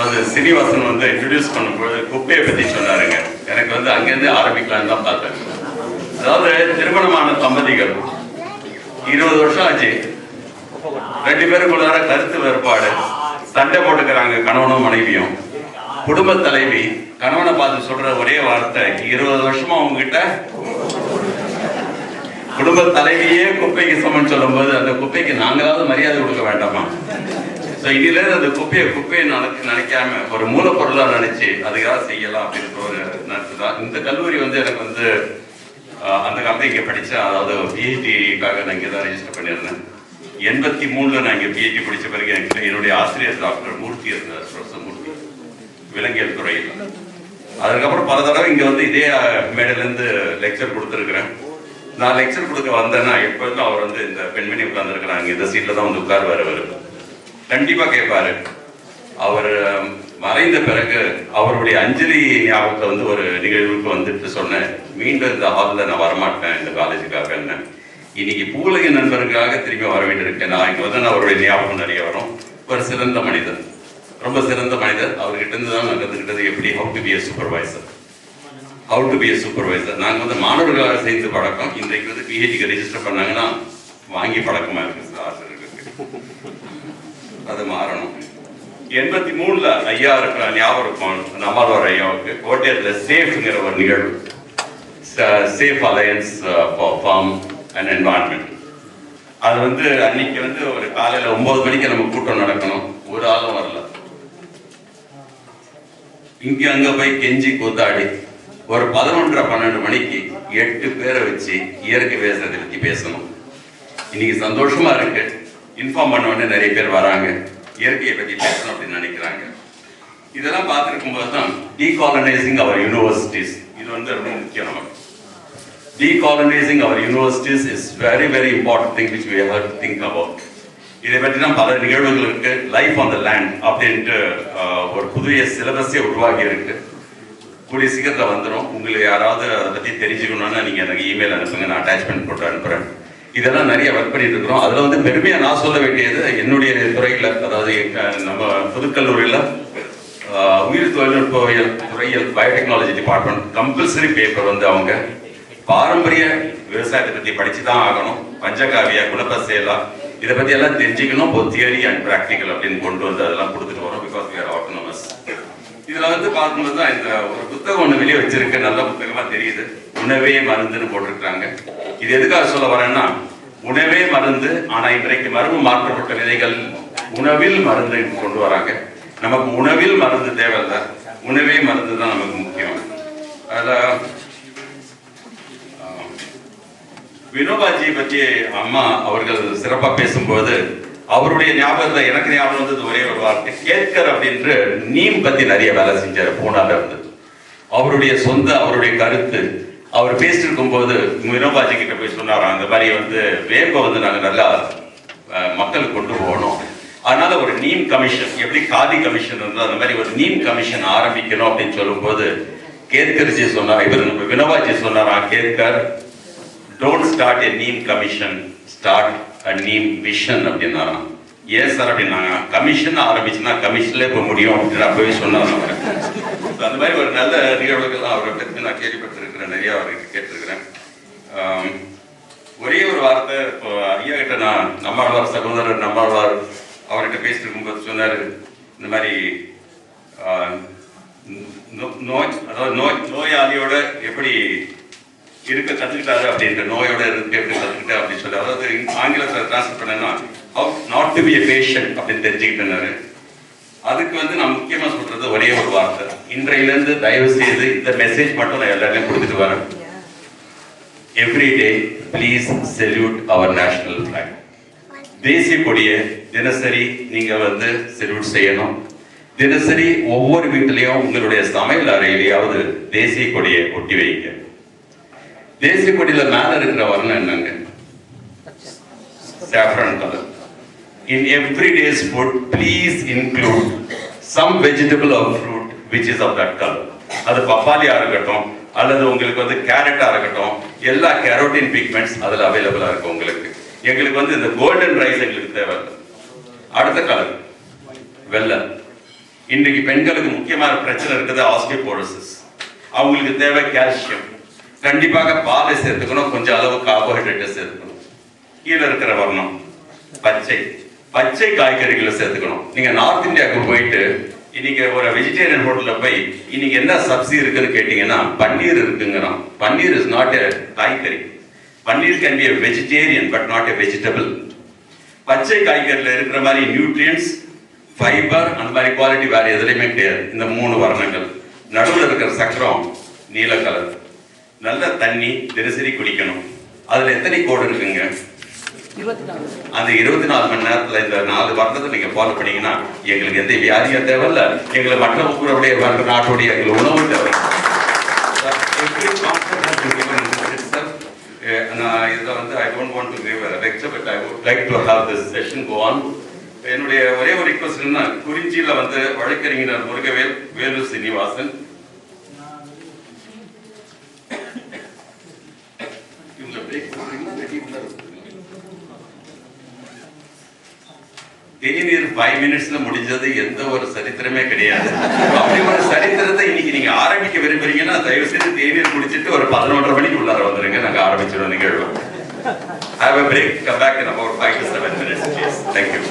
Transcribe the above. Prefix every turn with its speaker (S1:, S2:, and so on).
S1: அதாவது சீனிவாசன் வந்து இன்ட்ரடியூஸ் பண்ணும்போது குப்பையை பற்றி சொன்னாருங்க. எனக்கு வந்து அங்கேருந்து ஆரம்பிக்கலான்னு தான் பார்த்தேன். அதாவது திருமணமான தம்பதிகள் 20 வருஷம் ஆச்சு, 2 பேருக்குள்ளார கருத்து வேறுபாடு, சண்டை போட்டுக்கிறாங்க கணவனும் மனைவியும். குடும்ப தலைவி கணவனை பார்த்து சொல்ற ஒரே வார்த்தை, 20 வருஷமா உங்ககிட்ட குடும்ப தலைவியே குப்பைக்கு சமன் சொல்லும் போது அந்த குப்பைக்கு நாங்களாவது மரியாதை கொடுக்க வேண்டாமா? இதில அந்த குப்பையை நினைக்காம ஒரு மூலப்பொருளா நினைச்சு அதுக்காக செய்யலாம் அப்படின்ற ஒரு நட்பு தான். இந்த கல்லூரி வந்து எனக்கு வந்து அந்த காலத்தில் இங்கே படித்தேன். அதாவது பிஹெச்டிக்காக நான் இங்கே தான் ரெஜிஸ்டர் பண்ணியிருந்தேன். 83 நான் இங்கே பிஹெச்டி படித்த பிறகு எனக்கு என்னுடைய ஆசிரியர் டாக்டர் மூர்த்தி இருந்தார், ப்ரொஃபசர் மூர்த்தி, விலங்கியல் துறையில். அதுக்கப்புறம் பல தடவை இங்கே வந்து இதே மேடையிலேருந்து லெக்சர் கொடுத்துருக்குறேன். நான் லெக்சர் கொடுக்க வந்தேன்னா எப்போதும் அவர் வந்து இந்த பெண்மணி உட்கார்ந்துருக்கிறாங்க, இந்த சீட்டில் தான் வந்து உட்காருவார். அவர் கண்டிப்பாக கேட்பாரு. அவர் மறைந்த பிறகு அவருடைய அஞ்சலி ஞாபகத்தை வந்து ஒரு நிகழ்வுக்கு வந்துட்டு சொன்னேன், மீண்டும் இந்த ஹாலில் நான் வரமாட்டேன் இந்த காலேஜுக்காக. என்ன இன்னைக்கு பூலக நண்பருக்காக திரும்பி வர வேண்டியிருக்கேன். நான் இங்கே வந்து அவருடைய ஞாபகம் நிறைய வரும். ஒரு சிறந்த மனிதர், ரொம்ப சிறந்த மனிதர். அவர்கிட்ட இருந்து தான் நான் கற்றுக்கிட்டது எப்படி how to be a supervisor. நாங்கள் வந்து மாணவர்களாக சேர்ந்து பழக்கம். இன்றைக்கு வந்து பிஹெச்டிக்கு ரெஜிஸ்டர் பண்ணாங்கன்னா வாங்கி பழக்கமாக இருக்குது ஆசிரியர்களுக்கு. அது மாறணும். 83 ஐயா இருக்கிற ஞாபகம் இருக்கும் நம்மளோட ஐயாவுக்கு. கோட்டையத்தில் சேஃப்ங்கிற ஒரு நிகழ்வு, safe alliance for farm and environment. அது வந்து அன்னைக்கு வந்து ஒரு காலையில் 9 மணிக்கு நம்ம கூட்டம் நடக்கணும். ஒரு ஆளும் வரல. இங்கே அங்கே போய் கெஞ்சி கூத்தாடி ஒரு 11:30-12 மணிக்கு 8 பேரை வச்சு இயற்கை விவசாயத்தை பற்றி பேசணும். இன்னைக்கு சந்தோஷமா இருக்கு. இன்ஃபார்ம் பண்ண உடனே நிறைய பேர் வராங்க, இயற்கையை பற்றி பேசணும் அப்படின்னு நினைக்கிறாங்க. இதெல்லாம் பார்த்துருக்கும் போது தான் டீகாலனைசிங் அவர் யூனிவர்சிட்டிஸ், இது வந்து ரொம்ப முக்கியம். நமக்கு decolonising our universities is very very important thing which we have to think about. இதை பற்றி தான் பல நிகழ்வுகள் இருக்கு. லைஃப் ஆன் த லேண்ட் அப்படின்ட்டு ஒரு புதிய சிலபஸே உருவாகி இருக்கு. கூடிய சீக்கிரத்தில் வந்துடும். உங்களுக்கு யாராவது அதை பற்றி தெரிஞ்சுக்கணும்னா நீங்கள் எனக்கு இமெயில் அனுப்புங்க, நான் அட்டாச்மெண்ட் போட்டு அனுப்புகிறேன். இதெல்லாம் நிறைய ஒர்க் பண்ணிட்டு இருக்கிறோம். அதில் வந்து பெருமையாக நான் சொல்ல வேண்டியது என்னுடைய துறையில், அதாவது நம்ம புதுக்கல்லூரியில் உயிர் தொழில்நுட்பவியல் துறையில் பயோடெக்னாலஜி டிபார்ட்மெண்ட் கம்பல்சரி பேப்பர் வந்து அவங்க பாரம்பரிய விவசாயத்தை பற்றி படித்து தான் ஆகணும். பஞ்சகாவியா, குணப்பசேலா, இதை பற்றி எல்லாம் தெரிஞ்சுக்கணும். போத் தியரி அண்ட் ப்ராக்டிக்கல் அப்படின்னு கொண்டு வந்து அதெல்லாம் கொடுத்துட்டு வரோம். Because we are autonomous. இதில் வந்து பார்க்கும்போது தான் இந்த ஒரு புத்தகம் ஒன்று வெளியே வச்சிருக்க, நல்ல புத்தகமாக தெரியுது. உணவே மருந்துன்னு போட்டிருக்காங்க. இது எதுக்காக சொல்ல வரேன்னா, உணவே மருந்து. ஆனால் இன்றைக்கு மரபு மாற்றப்பட்ட விதைகள் உணவில் மருந்து கொண்டு வராங்க. நமக்கு உணவில் மருந்து தேவையில்லை, உணவே மருந்து தான் நமக்கு முக்கியம். அதில் வினோபாஜியை பற்றி அம்மா அவர்கள் சிறப்பாக பேசும்போது அவருடைய ஞாபகத்தில் எனக்கு ஞாபகம் வந்தது ஒரே ஒரு வார்த்தை, கேட்கர் அப்படின்ற நீம் பற்றி நிறைய வேலை செஞ்சார் பூனால இருந்து. அவருடைய கருத்து அவர் பேசிட்டு இருக்கும்போது வினோபாஜி கிட்ட போய் சொன்னாராம், அந்த மாதிரி வந்து வேப்பை வந்து நாங்கள் நல்லா மக்களுக்கு கொண்டு போகணும், அதனால ஒரு நீம் கமிஷன், எப்படி காதி கமிஷன் இருந்தோ அந்த மாதிரி ஒரு நீம் கமிஷன் ஆரம்பிக்கணும் அப்படின்னு சொல்லும்போது கேத்கர்ஜி சொன்னார், இவர் நம்ம வினோபாஜி சொன்னாராம், Ketkar don't start a neem commission, start a neem vision அப்படின்னாராம். ஏன் சார் அப்படின்னாங்க, கமிஷன் ஆரம்பிச்சுன்னா கமிஷன்ல போக முடியும் அப்படின்னு அப்பவே சொன்னாங்க. அந்த மாதிரி ஒரு நல்ல நிகழ்வுகள் அவரை பற்றி நான் கேள்விப்பட்டிருக்கிறேன், நிறைய அவருக்கு கேட்டிருக்கிறேன். ஒரே ஒரு வார்த்தை இப்போ ஐயா கிட்ட நான் நம்மாழ்வார் சகோதரர் நம்மாழ்வார் அவர்கிட்ட பேசிட்டு இருக்கும்போது சொன்னார், இந்த மாதிரி நோயாளியோட எப்படி இருக்க கற்றுக்கிட்டாரு அப்படின்ற, நோயோட இருக்க எப்படி கற்றுக்கிட்டாரு அப்படின்னு சொல்லி, அதாவது ஆங்கிலத்தில் டிரான்ஸ்ஃபர் பண்ணேன்னா how not to be a patient அப்படின்னு தெரிஞ்சுக்கிட்டேன்னாரு. அதுக்கு வந்து நான் முக்கியமாக சொல்றது ஒரே ஒரு வார்த்தை, இன்றையிலேருந்து தயவு செய்து இந்த மெசேஜ் மட்டும் நான் எல்லாருமே கொடுத்துட்டு வரேன். Every day please salute our national flag. தேசிய கொடியை தினசரி நீங்கள் வந்து செல்யூட் செய்யணும். தினசரி ஒவ்வொரு வீட்டிலையும் உங்களுடைய சமையல் அறையிலேயாவது தேசிய கொடியை ஒட்டி வைங்க. தேசிய கொடியில மேல இருக்கிற வர்ணம் என்னங்க? saffron color. In every day's food, please include some vegetable or fruit which is of that color. அது பப்பாளியா இருக்கட்டும் அல்லது உங்களுக்கு வந்து கேரட்டா இருக்கட்டும், எல்லா கேரோட்டின் பிக்மெண்ட்ஸ் அதுல அவைலபிளா இருக்கும் உங்களுக்கு. எங்களுக்கு வந்து இந்த கோல்டன் ரைஸ் எங்களுக்கு தேவை. அடுத்த கலர் வெள்ளை. இன்றைக்கு பெண்களுக்கு முக்கியமான பிரச்சனை இருக்குது ஆஸ்டியோபோரோசிஸ். அவங்களுக்கு தேவை கால்சியம். கண்டிப்பாக பாலை சேர்த்துக்கணும், கொஞ்சம் அளவு கார்போஹைட்ரேட்டை சேர்த்துக்கணும். கீழே இருக்கிற வர்ணம் பச்சை, பச்சை காய்கறிகளை சேர்த்துக்கணும். நீங்க நார்த் இந்தியாவுக்கு போயிட்டு இன்னைக்கு ஒரு வெஜிடேரியன் ஹோட்டல்ல போய் இன்னைக்கு என்ன சப்ஜி இருக்குன்னு கேட்டீங்கன்னா பன்னீர் இருக்குங்கிறோம். பன்னீர் இஸ் நாட் எ காய்கறி. Paneer can be a vegetarian but not a vegetable. பச்சை காய்கறியில் இருக்கிற மாதிரி நியூட்ரியன்ஸ், ஃபைபர், அந்த மாதிரி குவாலிட்டி வேற எதுலையுமே கிடையாது. இந்த 3 வர்ணங்கள். நடுவில் இருக்கிற சக்கரம் நீல கலர். நல்ல தண்ணி தினசரி குடிக்கணும். அதுல எத்தனை கோடு இருக்குங்க? அந்த 24 மணி நேரத்துல இந்த 4 வர்ணத்தை நீங்க ஃபாலோ பண்ணீங்கன்னா எங்களுக்கு எந்த வியாதியும் தேவையில்ல, எங்களுக்கு மற்ற ஊருடைய நாட்டுடைய எங்களுக்கு உணவு தேவை. நான் இதுல வந்து I don't want to give a lecture, but I would like to have this session go on. என்னுடைய ஒரே ஒரு ரிக்வெஸ்ட் என்ன, குறிஞ்சியில வந்து வழக்கறிஞர் முருகவேல் வேலூர் சீனிவாசன் தேநீர் 5 மினிட்ஸ்ல முடிஞ்சது எந்த ஒரு சரித்திரமே கிடையாது. அப்படி ஒரு சரித்திரத்தை இன்னைக்கு நீங்க ஆரம்பிக்க விரும்புறீங்கன்னா தயவு செய்து தேநீர் குடிச்சிட்டு ஒரு 11:30 மணிக்கு உள்ளார வந்துருங்க. நாங்க ஆரம்பிச்சிடுவோம் நிகழ்வு. Have a break. Come back in about 5 to 7 minutes, please. Thank you.